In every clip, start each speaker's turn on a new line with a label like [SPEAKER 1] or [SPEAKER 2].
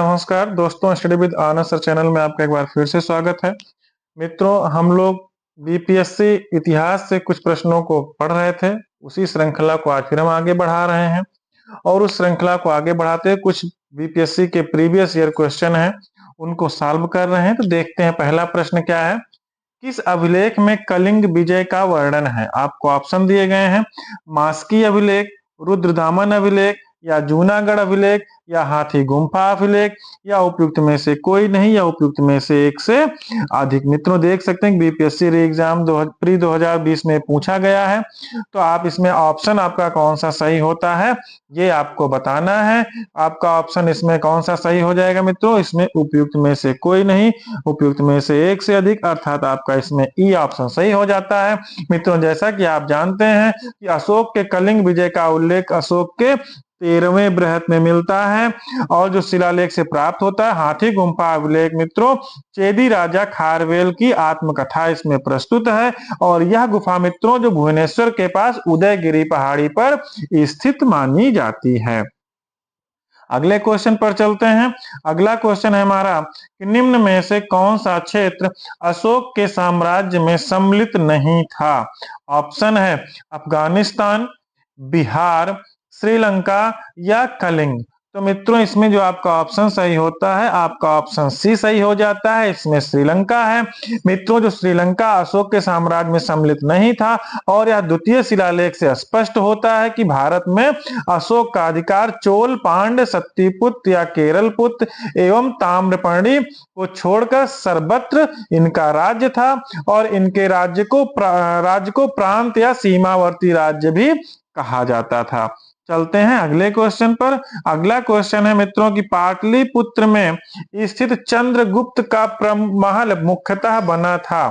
[SPEAKER 1] नमस्कार दोस्तों, study with Anand sir channel में आपका एक बार फिर से स्वागत है। मित्रों, हम लोग बीपीएससी इतिहास से कुछ प्रश्नों को पढ़ रहे थे। उसी श्रृंखला को आज फिर हम आगे बढ़ा रहे हैं और उस श्रृंखला को आगे बढ़ाते हुए कुछ बीपीएससी के प्रीवियस ईयर क्वेश्चन हैं, उनको सॉल्व कर रहे हैं। तो देखते हैं पहला प्रश्न क्या है। किस अभिलेख में कलिंग विजय का वर्णन है? आपको ऑप्शन दिए गए हैं, मास्की अभिलेख, रुद्रदामन अभिलेख या जूनागढ़ अभिलेख या हाथी गुम्फा अभिलेख या उपयुक्त में से कोई नहीं या उपयुक्त में से एक से अधिक। मित्रों, देख सकते हैं बीपीएससी एग्जाम प्री 2020 में पूछा गया है, तो आप इसमें ऑप्शन आपका कौन सा सही होता है ये आपको बताना है। आपका ऑप्शन इसमें कौन सा सही हो जाएगा मित्रों? इसमें उपयुक्त में से कोई नहीं, उपयुक्त में से एक से अधिक, अर्थात आपका इसमें ई ऑप्शन सही हो जाता है। मित्रों, जैसा कि आप जानते हैं कि अशोक के कलिंग विजय का उल्लेख अशोक के 13वें बृहत में मिलता है और जो शिलालेख से प्राप्त होता है हाथी गुम्फा अभिलेख मित्रों चेदी राजा खारवेल की आत्मकथा इसमें प्रस्तुत है और यह गुफा मित्रों जो भुवनेश्वर के पास उदयगिरी पहाड़ी पर स्थित मानी जाती है। अगले क्वेश्चन पर चलते हैं। अगला क्वेश्चन है हमारा कि निम्न में से कौन सा क्षेत्र अशोक के साम्राज्य में सम्मिलित नहीं था? ऑप्शन है अफगानिस्तान, बिहार, श्रीलंका या कलिंग। तो मित्रों, इसमें जो आपका ऑप्शन सही होता है आपका ऑप्शन सी सही हो जाता है। इसमें श्रीलंका है। मित्रों, जो श्रीलंका अशोक के साम्राज्य में सम्मिलित नहीं था और यह द्वितीय शिलालेख से स्पष्ट होता है कि भारत में अशोक का अधिकार चोल, पांड्य, सत्तिपुत्र या केरलपुत्र एवं ताम्रपर्णी को छोड़कर सर्वत्र इनका राज्य था और इनके राज्य को प्रांत या सीमावर्ती राज्य भी कहा जाता था। चलते हैं अगले क्वेश्चन पर। अगला क्वेश्चन है मित्रों कि पाटलिपुत्र में स्थित चंद्रगुप्त का महल मुख्यतः बना था।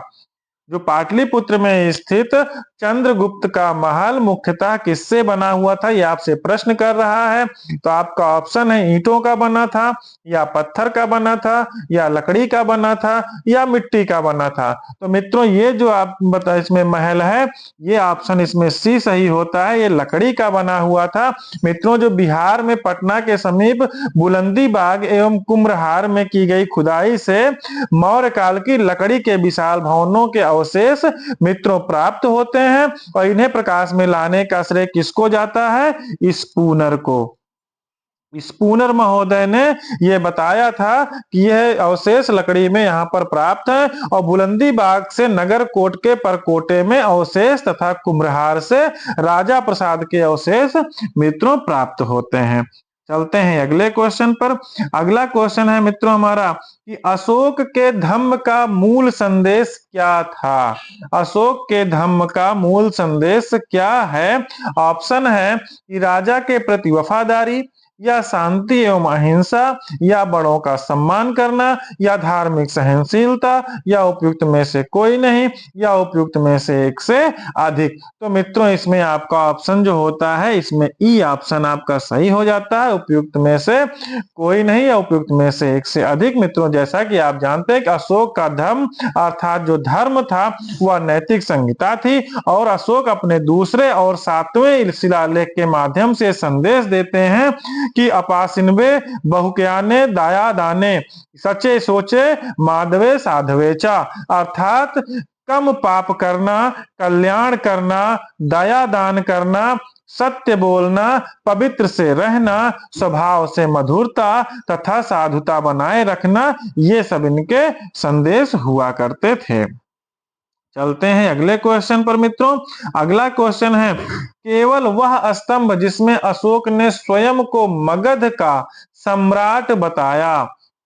[SPEAKER 1] जो पाटलिपुत्र में स्थित चंद्रगुप्त का महल मुख्यतः किससे बना हुआ था, ये आपसे प्रश्न कर रहा है। तो आपका ऑप्शन है ईंटों का बना था या पत्थर का बना था या लकड़ी का बना था या मिट्टी का बना था। तो मित्रों, ये जो आप बता इसमें महल है ये ऑप्शन इसमें सी सही होता है, ये लकड़ी का बना हुआ था। मित्रों, जो बिहार में पटना के समीप बुलंदी बाग एवं कुम्भहार में की गई खुदाई से मौर्य काल की लकड़ी के विशाल भवनों के अवशेष मित्रों प्राप्त होते हैं और इन्हें प्रकाश में लाने का श्रेय किसको जाता है? स्पूनर को। स्पूनर महोदय ने यह बताया था कि यह अवशेष लकड़ी में यहाँ पर प्राप्त है और बुलंदी बाग से नगर कोट के परकोटे में अवशेष तथा कुम्भहार से राजा प्रसाद के अवशेष मित्रों प्राप्त होते हैं। चलते हैं अगले क्वेश्चन पर। अगला क्वेश्चन है मित्रों हमारा कि अशोक के धम्म का मूल संदेश क्या था? अशोक के धम्म का मूल संदेश क्या है? ऑप्शन है कि राजा के प्रति वफादारी या शांति एवं अहिंसा या बड़ों का सम्मान करना या धार्मिक सहनशीलता या उपयुक्त में से कोई नहीं या उपयुक्त में से एक से अधिक। तो मित्रों, इसमें आपका ऑप्शन जो होता है इसमें ई ऑप्शन आपका सही हो जाता है, उपयुक्त में से कोई नहीं या उपयुक्त में से एक से अधिक। मित्रों, जैसा कि आप जानते हैं कि अशोक का धर्म अर्थात जो धर्म था वह नैतिक संहिता थी और अशोक अपने दूसरे और 7वें शिलालेख के माध्यम से संदेश देते हैं कि अपासिनवे बहुक्याने दाया दाने सचे सोचे माधवे साधवे चा, अर्थात कम पाप करना, कल्याण करना, दया दान करना, सत्य बोलना, पवित्र से रहना, स्वभाव से मधुरता तथा साधुता बनाए रखना, ये सब इनके संदेश हुआ करते थे। चलते हैं अगले क्वेश्चन पर मित्रों। अगला क्वेश्चन है केवल वह स्तंभ जिसमें अशोक ने स्वयं को मगध का सम्राट बताया।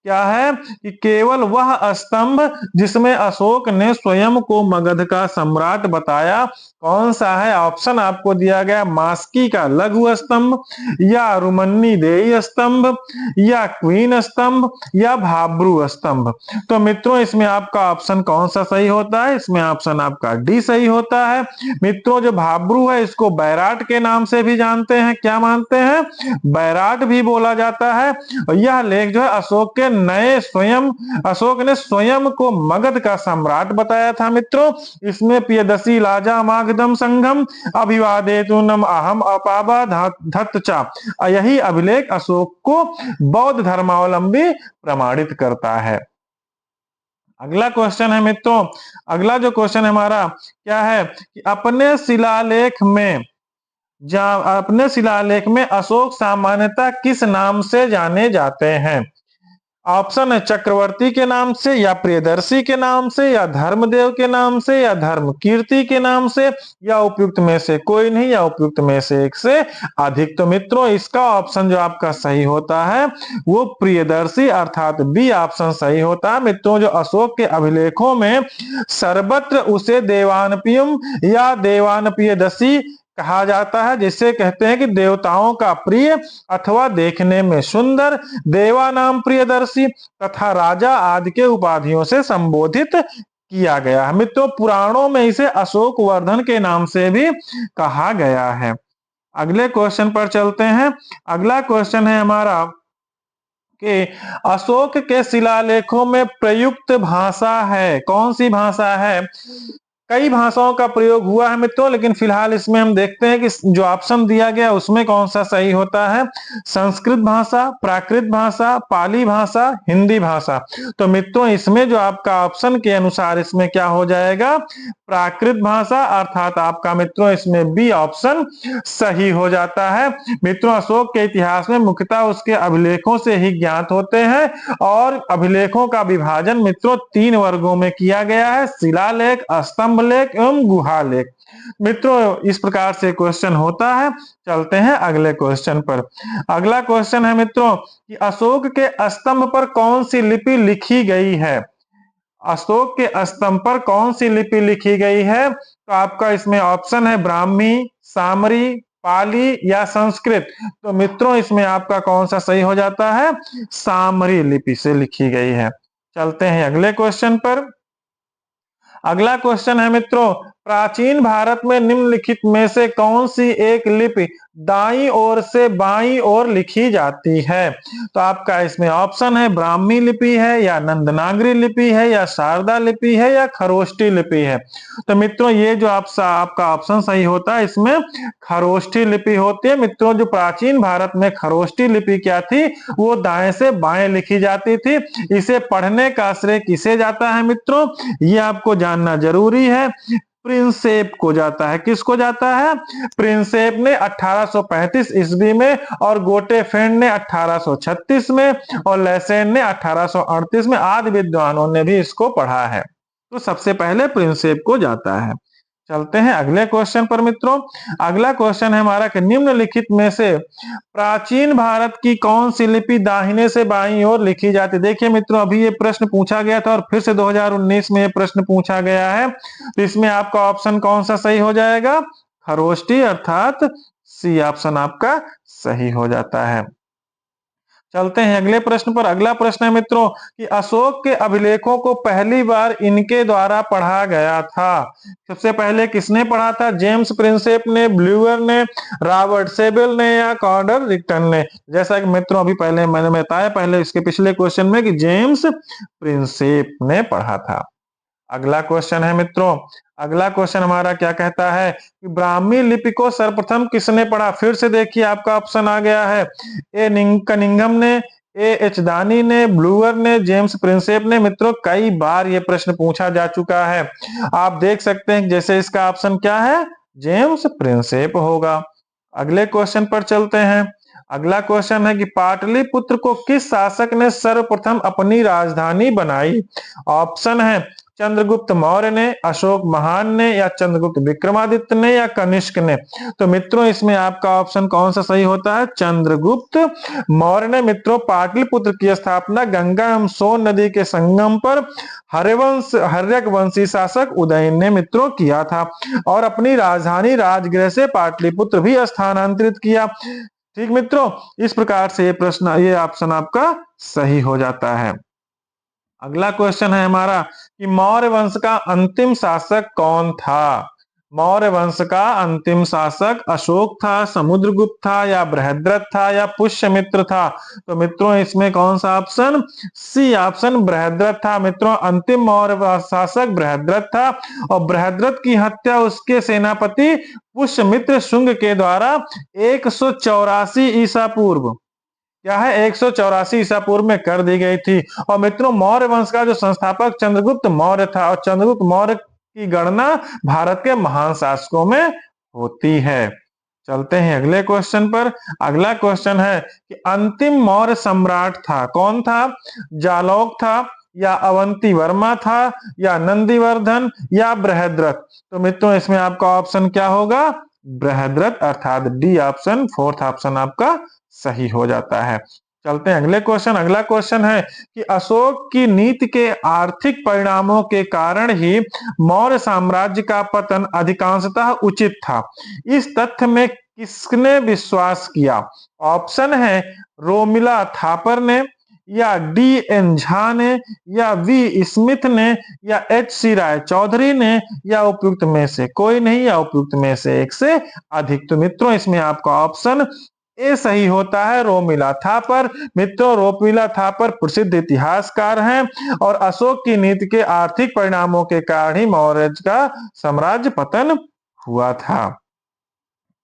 [SPEAKER 1] क्या है कि केवल वह स्तंभ जिसमें अशोक ने स्वयं को मगध का सम्राट बताया कौन सा है? ऑप्शन आपको दिया गया मास्की का लघु स्तंभ या रुमन्नी देई स्तंभ या क्वीन स्तंभ या भाब्रू स्तंभ। तो मित्रों, इसमें आपका ऑप्शन कौन सा सही होता है? इसमें ऑप्शन आपका डी सही होता है। मित्रों, जो भाब्रू है इसको बैराट के नाम से भी जानते हैं। क्या मानते हैं? बैराट भी बोला जाता है। और यह लेख जो है अशोक के अशोक ने स्वयं को मगध का सम्राट बताया था मित्रों। इसमें पियदसी लाजा मागधम संघम अभिवादेतु नम अहम अपाबा धत्तचा, यही अभिलेख अशोक को बौद्ध धर्मावलंबी प्रमाणित करता है। अगला क्वेश्चन है मित्रों, अगला जो क्वेश्चन हमारा क्या है कि अपने शिलालेख में अशोक सामान्यतः किस नाम से जाने जाते हैं? ऑप्शन है चक्रवर्ती के नाम से, या प्रियदर्शी के नाम से, या धर्मदेव के नाम से, या धर्मकीर्ति के नाम से, या उपयुक्त में से कोई नहीं, या उपयुक्त में से एक से अधिक। तो मित्रों इसका ऑप्शन जो आपका सही होता है वो प्रियदर्शी अर्थात बी ऑप्शन सही होता है। मित्रों जो अशोक के अभिलेखों में सर्वत्र उसे देवानपियम या देवानपियदशी कहा जाता है, जिसे कहते हैं कि देवताओं का प्रिय अथवा देखने में सुंदर, देवा नाम प्रियदर्शी तथा राजा आदि के उपाधियों से संबोधित किया गया है। मित्रों पुराणों में इसे अशोक वर्धन के नाम से भी कहा गया है। अगले क्वेश्चन पर चलते हैं। अगला क्वेश्चन है हमारा कि अशोक के शिलालेखों में प्रयुक्त भाषा है, कौन सी भाषा है? कई भाषाओं का प्रयोग हुआ है मित्रों, लेकिन फिलहाल इसमें हम देखते हैं कि जो ऑप्शन दिया गया उसमें कौन सा सही होता है। संस्कृत भाषा, प्राकृत भाषा, पाली भाषा, हिंदी भाषा। तो मित्रों इसमें जो आपका ऑप्शन के अनुसार इसमें क्या हो जाएगा, प्राकृत भाषा, अर्थात आपका मित्रों इसमें बी ऑप्शन सही हो जाता है। मित्रों अशोक के इतिहास में मुख्यतः उसके अभिलेखों से ही ज्ञात होते हैं, और अभिलेखों का विभाजन मित्रों 3 वर्गों में किया गया है, शिलालेख, स्तंभ लेख एवं गुहा लेख। मित्रों इस प्रकार से क्वेश्चन होता है। चलते हैं अगले क्वेश्चन पर। अगला क्वेश्चन है मित्रों कि अशोक के स्तंभ पर कौन सी लिपि लिखी गई है? अशोक के स्तंभ पर कौन सी लिपि लिखी गई है? तो आपका इसमें ऑप्शन है ब्राह्मी, सामरी, पाली या संस्कृत। तो मित्रों इसमें आपका कौन सा सही हो जाता है? सामरी लिपि से लिखी गई है। चलते हैं अगले क्वेश्चन पर। अगला क्वेश्चन है मित्रों प्राचीन भारत में निम्नलिखित में से कौन सी एक लिपि दाईं ओर से बाईं ओर लिखी जाती है? तो आपका इसमें ऑप्शन है ब्राह्मी लिपि है, या नंदनागरी लिपि है, या शारदा लिपि है, या खरोष्टी लिपि है। तो मित्रों ये जो आपका ऑप्शन सही होता है इसमें खरोष्टी लिपि होती है। मित्रों जो प्राचीन भारत में खरोष्टी लिपि क्या थी, वो दाएं से बाएं लिखी जाती थी। इसे पढ़ने का श्रेय किसे जाता है मित्रों, ये आपको जानना जरूरी है। प्रिंसेप को जाता है। किसको जाता है? प्रिंसेप ने 1835 ईस्वी में, और गोटेफेंड ने 1836 में, और लेसेन ने 1838 में। आदि विद्वानों ने भी इसको पढ़ा है। तो सबसे पहले प्रिंसेप को जाता है। चलते हैं अगले क्वेश्चन पर मित्रों। अगला क्वेश्चन है हमारा कि निम्नलिखित में से प्राचीन भारत की कौन सी लिपि दाहिने से बाईं ओर लिखी जाती है? देखिए मित्रों अभी ये प्रश्न पूछा गया था, और फिर से 2019 में ये प्रश्न पूछा गया है। तो इसमें आपका ऑप्शन कौन सा सही हो जाएगा? खरोष्टी, अर्थात सी ऑप्शन आपका सही हो जाता है। चलते हैं अगले प्रश्न पर। अगला प्रश्न है मित्रों कि अशोक के अभिलेखों को पहली बार इनके द्वारा पढ़ा गया था। सबसे पहले किसने पढ़ा था? जेम्स प्रिंसेप ने, ब्लूअर ने, रॉबर्ट सेबेल ने, या कॉर्डर रिक्टन ने? जैसा कि मित्रों अभी पहले मैंने बताया पहले इसके पिछले क्वेश्चन में कि जेम्स प्रिंसेप ने पढ़ा था। अगला क्वेश्चन है मित्रों, अगला क्वेश्चन हमारा क्या कहता है कि ब्राह्मी लिपि को सर्वप्रथम किसने पढ़ा? फिर से देखिए आपका ऑप्शन आ गया है कनिंघम ने, एच दानी ने, ब्लूअर ने, जेम्स प्रिंसेप ने। मित्रों कई बार ये प्रश्न पूछा जा चुका है। आप देख सकते हैं जैसे इसका ऑप्शन क्या है, जेम्स प्रिंसेप होगा। अगले क्वेश्चन पर चलते हैं। अगला क्वेश्चन है कि पाटलिपुत्र को किस शासक ने सर्वप्रथम अपनी राजधानी बनाई? ऑप्शन है चंद्रगुप्त मौर्य ने, अशोक महान ने, या चंद्रगुप्त विक्रमादित्य ने, या कनिष्क ने? तो मित्रों इसमें आपका ऑप्शन कौन सा सही होता है? चंद्रगुप्त मौर्य ने। मित्रों पाटलिपुत्र की स्थापना गंगा एवं सोन नदी के संगम पर हर्यक वंशी शासक उदयन ने मित्रों किया था, और अपनी राजधानी राजगृह से पाटलिपुत्र भी स्थानांतरित किया। ठीक मित्रों इस प्रकार से ये ऑप्शन आपका सही हो जाता है। अगला क्वेश्चन है हमारा कि मौर्य वंश का अंतिम शासक कौन था? मौर्य वंश का अंतिम शासक अशोक था, समुद्रगुप्त था, या बृहद्रथ था, या पुष्यमित्र था? तो मित्रों इसमें कौन सा ऑप्शन? सी ऑप्शन बृहद्रथ था। मित्रों अंतिम मौर्य शासक बृहद्रथ था और बृहद्रथ की हत्या उसके सेनापति पुष्यमित्र शुंग के द्वारा 184 ईसा पूर्व, क्या है, 184 ईसा पूर्व में कर दी गई थी। और मित्रों मौर्य वंश का जो संस्थापक चंद्रगुप्त मौर्य था और चंद्रगुप्त मौर्य की गणना भारत के महान शासकों में होती है। चलते हैं अगले क्वेश्चन पर। अगला क्वेश्चन है कि अंतिम मौर्य सम्राट था कौन था? जालौक था, या अवंती वर्मा था, या नंदीवर्धन, या बृहद्रथ? तो मित्रों इसमें आपका ऑप्शन क्या होगा? बृहद्रथ, अर्थात डी ऑप्शन, फोर्थ ऑप्शन आपका सही हो जाता है। चलते हैं अगले क्वेश्चन। अगला क्वेश्चन है कि अशोक की नीति के आर्थिक परिणामों के कारण ही मौर्य साम्राज्य का पतन अधिकांशतः उचित था। इस तथ्य में किसने विश्वास किया? ऑप्शन है रोमिला थापर ने, या डी एन झा ने, या वी स्मिथ ने, या एच सी राय चौधरी ने, या उपयुक्त में से कोई नहीं, या उपयुक्त में से एक से अधिक? तो मित्रों इसमें आपका ऑप्शन ए सही होता है, रोमिला थापर। मित्रों रोमिला थापर प्रसिद्ध इतिहासकार हैं और अशोक की नीति के आर्थिक परिणामों के कारण ही मौर्य का साम्राज्य पतन हुआ था।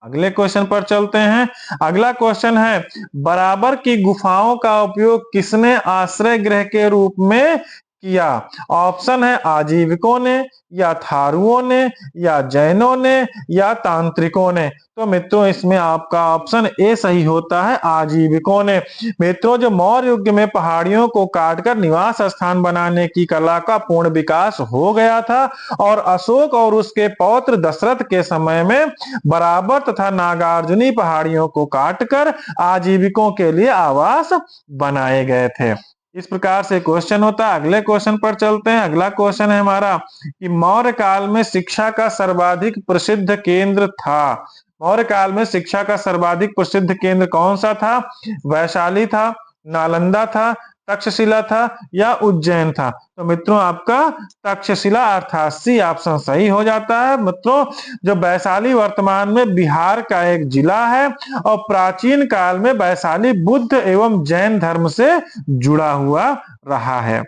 [SPEAKER 1] अगले क्वेश्चन पर चलते हैं। अगला क्वेश्चन है बराबर की गुफाओं का उपयोग किसने आश्रय गृह के रूप में किया? ऑप्शन है आजीविकों ने, या थारुओं ने, या जैनों ने, या तांत्रिकों ने? तो मित्रों इसमें आपका ऑप्शन ए सही होता है, आजीविकों ने। मित्रों जो मौर्य युग में पहाड़ियों को काटकर निवास स्थान बनाने की कला का पूर्ण विकास हो गया था और अशोक और उसके पौत्र दशरथ के समय में बराबर तथा नागार्जुनी पहाड़ियों को काटकर आजीविकों के लिए आवास बनाए गए थे। इस प्रकार से क्वेश्चन होता है। अगले क्वेश्चन पर चलते हैं। अगला क्वेश्चन है हमारा कि मौर्य काल में शिक्षा का सर्वाधिक प्रसिद्ध केंद्र था। मौर्य काल में शिक्षा का सर्वाधिक प्रसिद्ध केंद्र कौन सा था? वैशाली था, नालंदा था, तक्षशिला था, या उज्जैन था? तो मित्रों आपका तक्षशिला अर्थात सी ऑप्शन सही हो जाता है। मित्रों जो वैशाली वर्तमान में बिहार का एक जिला है और प्राचीन काल में वैशाली बुद्ध एवं जैन धर्म से जुड़ा हुआ रहा है।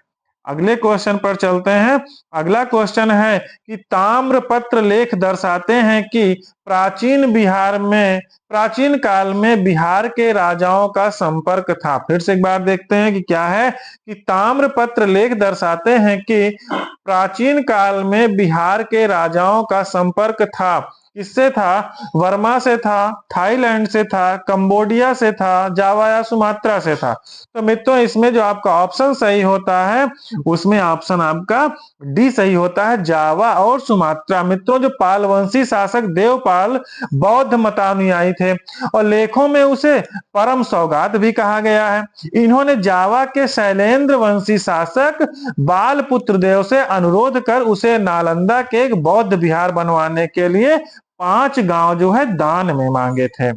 [SPEAKER 1] अगले क्वेश्चन पर चलते हैं। अगला क्वेश्चन है कि ताम्रपत्र लेख दर्शाते हैं कि प्राचीन काल में बिहार के राजाओं का संपर्क था। फिर से एक बार देखते हैं कि क्या है कि ताम्रपत्र लेख दर्शाते हैं कि प्राचीन काल में बिहार के राजाओं का संपर्क था। किससे था? वर्मा से था, थाईलैंड से था, कंबोडिया से था, जावा या सुमात्रा से था? तो मित्रों इसमें जो आपका ऑप्शन सही होता है उसमें ऑप्शन आपका डी सही होता है, जावा और सुमात्रा। मित्रों जो पालवंशी शासक देवपाल बौद्ध मतानुयायी थे और लेखों में उसे परम सौगात भी कहा गया है। इन्होंने जावा के शैलेंद्र वंशी शासक बालपुत्र देव से अनुरोध कर उसे नालंदा के एक बौद्ध विहार बनवाने के लिए 5 गांव जो है दान में मांगे थे,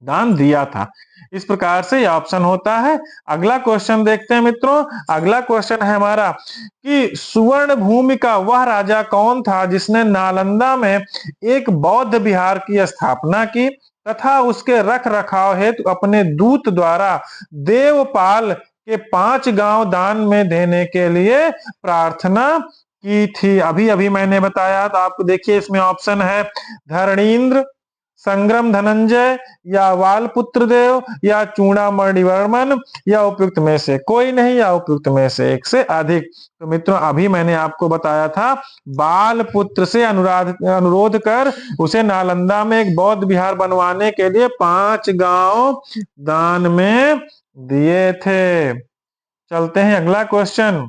[SPEAKER 1] दान दिया था। इस प्रकार से यह ऑप्शन होता है। अगला क्वेश्चन देखते हैं मित्रों। अगला क्वेश्चन है हमारा कि सुवर्ण भूमि का वह राजा कौन था जिसने नालंदा में एक बौद्ध विहार की स्थापना की तथा उसके रख रखाव हेतु अपने दूत द्वारा देवपाल के 5 गांव दान में देने के लिए प्रार्थना की थी? अभी अभी मैंने बताया, तो आपको देखिए इसमें ऑप्शन है धरणीन्द्र, संग्राम धनंजय, या वालपुत्र देव, या चूड़ामणिवर्मन, या उपयुक्त में से कोई नहीं, या उपयुक्त में से एक से अधिक? तो मित्रों अभी मैंने आपको बताया था बालपुत्र से अनुरोध कर उसे नालंदा में एक बौद्ध विहार बनवाने के लिए 5 गांव दान में दिए थे। चलते हैं अगला क्वेश्चन।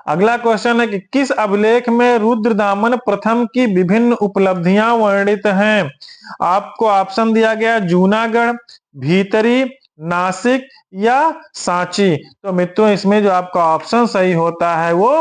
[SPEAKER 1] अगला क्वेश्चन है कि किस अभिलेख में रुद्रदामन प्रथम की विभिन्न उपलब्धियां वर्णित हैं? आपको ऑप्शन दिया गया जूनागढ़, भीतरी, नासिक या सांची। तो मित्रों इसमें जो आपका ऑप्शन सही होता है वो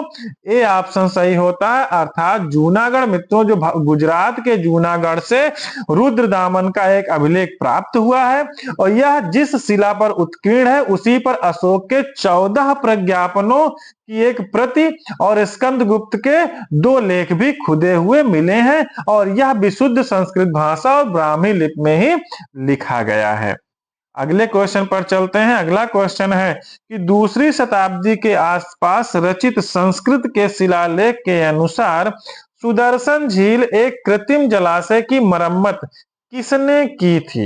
[SPEAKER 1] ए ऑप्शन सही होता है, अर्थात जूनागढ़। मित्रों जो गुजरात के जूनागढ़ से रुद्रदामन का एक अभिलेख प्राप्त हुआ है और यह जिस शिला पर उत्कीर्ण है उसी पर अशोक के 14 प्रज्ञापनों की एक प्रति और स्कंदगुप्त के 2 लेख भी खुदे हुए मिले हैं और यह विशुद्ध संस्कृत भाषा और ब्राह्मी लिपि में ही लिखा गया है। अगले क्वेश्चन पर चलते हैं। अगला क्वेश्चन है कि दूसरी शताब्दी के आसपास रचित संस्कृत के शिलालेख के अनुसार सुदर्शन झील एक कृत्रिम जलाशय की मरम्मत किसने की थी?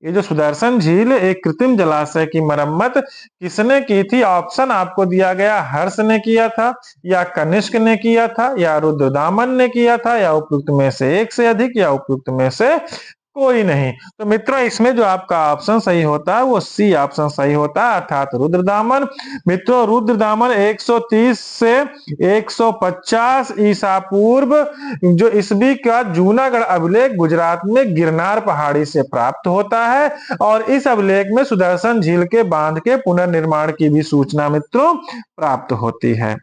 [SPEAKER 1] ये जो सुदर्शन झील एक कृत्रिम जलाशय की मरम्मत किसने की थी? ऑप्शन आपको दिया गया, हर्ष ने किया था या कनिष्क ने किया था या रुद्रदामन ने किया था या उपयुक्त में से एक से अधिक या उपयुक्त में से कोई नहीं। तो मित्रों इसमें जो आपका ऑप्शन सही होता है वो सी ऑप्शन सही होता है, अर्थात रुद्रदामन। मित्रों रुद्रदामन 130 से 150 ईसा पूर्व जो ईस्वी का जूनागढ़ अभिलेख गुजरात में गिरनार पहाड़ी से प्राप्त होता है और इस अभिलेख में सुदर्शन झील के बांध के पुनर्निर्माण की भी सूचना मित्रों प्राप्त होती है।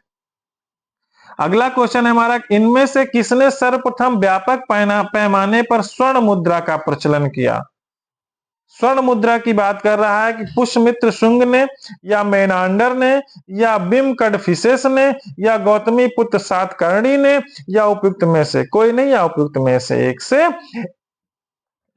[SPEAKER 1] अगला क्वेश्चन है हमारा, इनमें से किसने सर्वप्रथम व्यापक पैमाने पर स्वर्ण मुद्रा का प्रचलन किया? स्वर्ण मुद्रा की बात कर रहा है कि पुष्यमित्र शुंग ने या मेनांडर ने या बिम कडफिसेस ने या गौतमी पुत्र सातकर्णी ने या उपयुक्त में से कोई नहीं या उपयुक्त में से एक से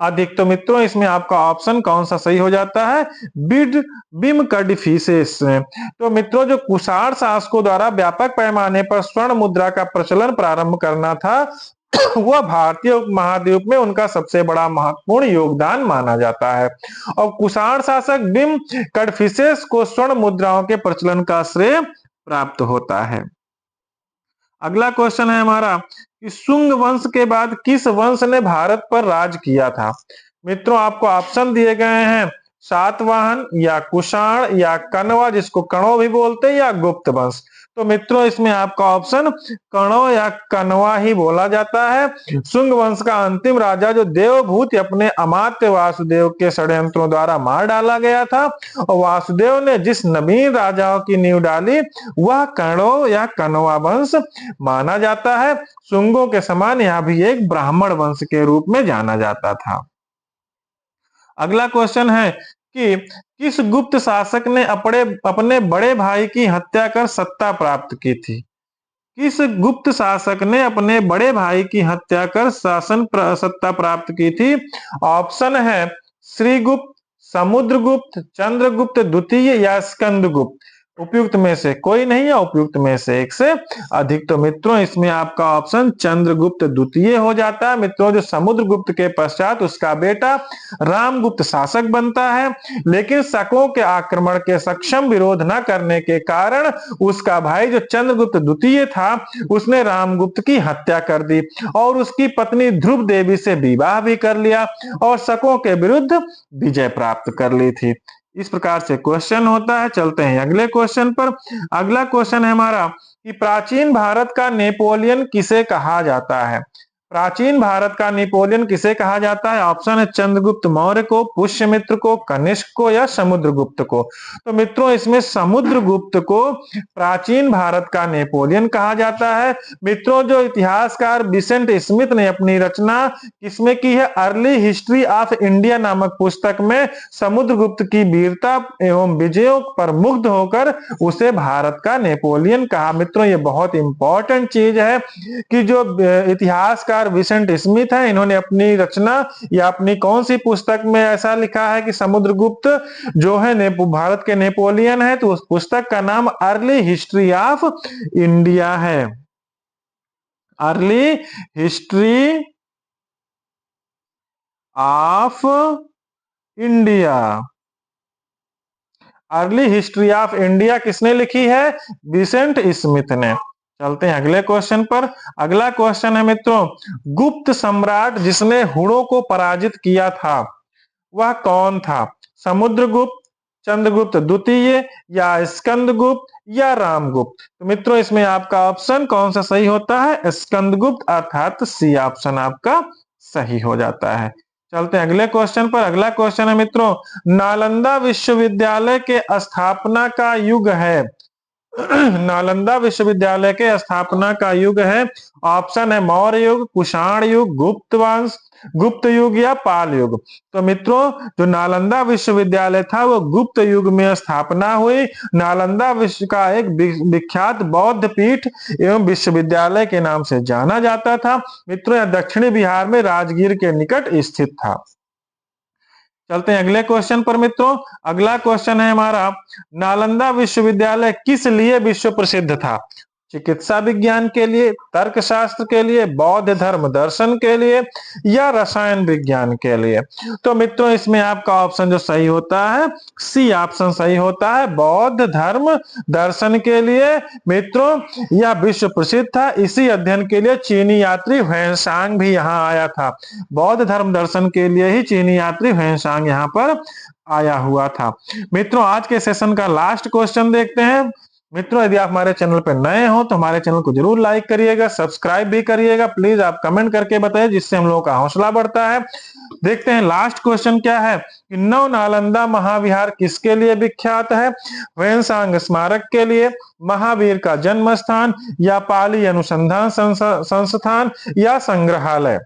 [SPEAKER 1] अधिक। तो मित्रों इसमें आपका ऑप्शन कौन सा सही हो जाता है? बिम कडफिसेस। तो मित्रों जो कुषाण शासकों द्वारा व्यापक पैमाने पर स्वर्ण मुद्रा का प्रचलन प्रारंभ करना था वह भारतीय उपमहाद्वीप में उनका सबसे बड़ा महत्वपूर्ण योगदान माना जाता है और कुषाण शासक बिम कडफिसेस को स्वर्ण मुद्राओं के प्रचलन का श्रेय प्राप्त होता है। अगला क्वेश्चन है हमारा कि शुंग वंश के बाद किस वंश ने भारत पर राज किया था? मित्रों आपको ऑप्शन दिए गए हैं, सातवाहन या कुषाण या कण्वा जिसको कणो भी बोलते हैं या गुप्त वंश। तो मित्रों इसमें आपका ऑप्शन कणो या कण्वा ही बोला जाता है। शुंग वंश का अंतिम राजा जो देवभूति अपने अमात्य वासुदेव के षड्यंत्रों द्वारा मार डाला गया था और वासुदेव ने जिस नवीन राजाओं की नींव डाली वह कणो या कण्वा वंश माना जाता है। शुंगों के समान यह भी एक ब्राह्मण वंश के रूप में जाना जाता था। अगला क्वेश्चन है कि किस गुप्त शासक ने अपने बड़े भाई की हत्या कर सत्ता प्राप्त की थी? किस गुप्त शासक ने अपने बड़े भाई की हत्या कर सत्ता प्राप्त की थी? ऑप्शन है श्रीगुप्त, समुद्रगुप्त, चंद्रगुप्त द्वितीय या स्कंदगुप्त। उपयुक्त में से कोई नहीं या उपयुक्त में से एक से अधिक। तो मित्रों इसमें आपका ऑप्शन चंद्रगुप्त द्वितीय हो जाता है। मित्रों जो समुद्रगुप्त के पश्चात उसका बेटा रामगुप्त शासक बनता है, लेकिन शकों के आक्रमण के सक्षम विरोध न करने के कारण उसका भाई जो चंद्रगुप्त द्वितीय था उसने रामगुप्त की हत्या कर दी और उसकी पत्नी ध्रुव देवी से विवाह भी कर लिया और शकों के विरुद्ध विजय प्राप्त कर ली थी। इस प्रकार से क्वेश्चन होता है। चलते हैं अगले क्वेश्चन पर। अगला क्वेश्चन है हमारा कि प्राचीन भारत का नेपोलियन किसे कहा जाता है? प्राचीन भारत का नेपोलियन किसे कहा जाता है? ऑप्शन है चंद्रगुप्त मौर्य को, पुष्यमित्र को, कनिष्क को या समुद्रगुप्त को। तो मित्रों इसमें समुद्रगुप्त को प्राचीन भारत का नेपोलियन कहा जाता है। मित्रों जो इतिहासकार विसेंट स्मिथ ने अपनी रचना किसमें की है? अर्ली हिस्ट्री ऑफ इंडिया नामक पुस्तक में समुद्रगुप्त की वीरता एवं विजयों पर मुग्ध होकर उसे भारत का नेपोलियन कहा। मित्रों ये बहुत इंपॉर्टेंट चीज है कि जो इतिहासकार विसेंट स्मिथ है इन्होंने अपनी रचना या अपनी कौन सी पुस्तक में ऐसा लिखा है कि समुद्रगुप्त जो है भारत के नेपोलियन है, तो उस पुस्तक का नाम अर्ली हिस्ट्री ऑफ इंडिया है। Early history of India. Early history of India किसने लिखी है? विसेंट स्मिथ ने। चलते हैं अगले क्वेश्चन पर। अगला क्वेश्चन है मित्रों, गुप्त सम्राट जिसने हुणों को पराजित किया था वह कौन था? समुद्रगुप्त, चंद्रगुप्त द्वितीय या स्कंदगुप्त या रामगुप्त। तो मित्रों इसमें आपका ऑप्शन कौन सा सही होता है? स्कंदगुप्त, अर्थात सी ऑप्शन आपका सही हो जाता है। चलते हैं अगले क्वेश्चन पर। अगला क्वेश्चन है मित्रों, नालंदा विश्वविद्यालय के स्थापना का युग है। नालंदा विश्वविद्यालय के स्थापना का युग है, ऑप्शन है मौर्य युग, कुषाण युग, गुप्त वंश, गुप्त युग या पाल युग। तो मित्रों जो नालंदा विश्वविद्यालय था वो गुप्त युग में स्थापना हुई। नालंदा विश्व का एक विख्यात बौद्ध पीठ एवं विश्वविद्यालय के नाम से जाना जाता था। मित्रों यह दक्षिणी बिहार में राजगीर के निकट स्थित था। चलते हैं अगले क्वेश्चन पर मित्रों। अगला क्वेश्चन है हमारा, नालंदा विश्वविद्यालय किस लिए विश्व प्रसिद्ध था? चिकित्सा विज्ञान के लिए, तर्कशास्त्र के लिए, बौद्ध धर्म दर्शन के लिए या रसायन विज्ञान के लिए? तो मित्रों इसमें आपका ऑप्शन जो सही होता है सी ऑप्शन सही होता है, बौद्ध धर्म दर्शन के लिए। मित्रों यह विश्व प्रसिद्ध था, इसी अध्ययन के लिए चीनी यात्री ह्वेनसांग भी यहाँ आया था। बौद्ध धर्म दर्शन के लिए ही चीनी यात्री ह्वेनसांग यहाँ पर आया हुआ था। मित्रों आज के सेशन का लास्ट क्वेश्चन देखते हैं। मित्रों यदि आप हमारे चैनल पर नए हो तो हमारे चैनल को जरूर लाइक करिएगा, सब्सक्राइब भी करिएगा। प्लीज आप कमेंट करके बताइए, जिससे हम लोगों का हौसला बढ़ता है। देखते हैं लास्ट क्वेश्चन क्या है कि नव नालंदा महाविहार किसके लिए विख्यात है? ह्वेनसांग स्मारक के लिए, महावीर का जन्म स्थान या पाली अनुसंधान संस्थान या संग्रहालय?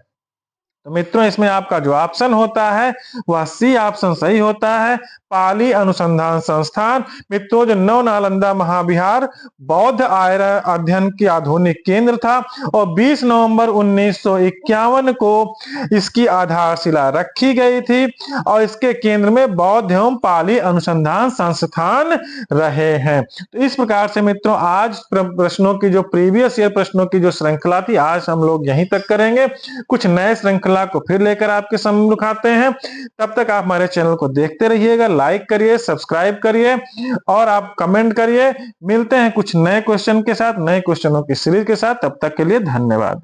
[SPEAKER 1] तो मित्रों इसमें आपका जो ऑप्शन होता है वह सी ऑप्शन सही होता है, पाली अनुसंधान संस्थान। मित्रों जो नव नालंदा महाविहार बौद्ध आर्य अध्ययन की आधुनिक केंद्र था और 20 नवंबर 1951 को इसकी आधारशिला रखी गई थी और इसके केंद्र में बौद्ध एवं पाली अनुसंधान संस्थान रहे हैं। तो इस प्रकार से मित्रों आज प्रश्नों की जो प्रीवियस ईयर प्रश्नों की जो श्रृंखला थी आज हम लोग यहीं तक करेंगे। कुछ नए श्रृंखला को फिर लेकर आपके सामने दिखाते हैं। तब तक आप हमारे चैनल को देखते रहिएगा, लाइक करिए, सब्सक्राइब करिए और आप कमेंट करिए। मिलते हैं कुछ नए क्वेश्चन के साथ, नए क्वेश्चनों की सीरीज के साथ। तब तक के लिए धन्यवाद।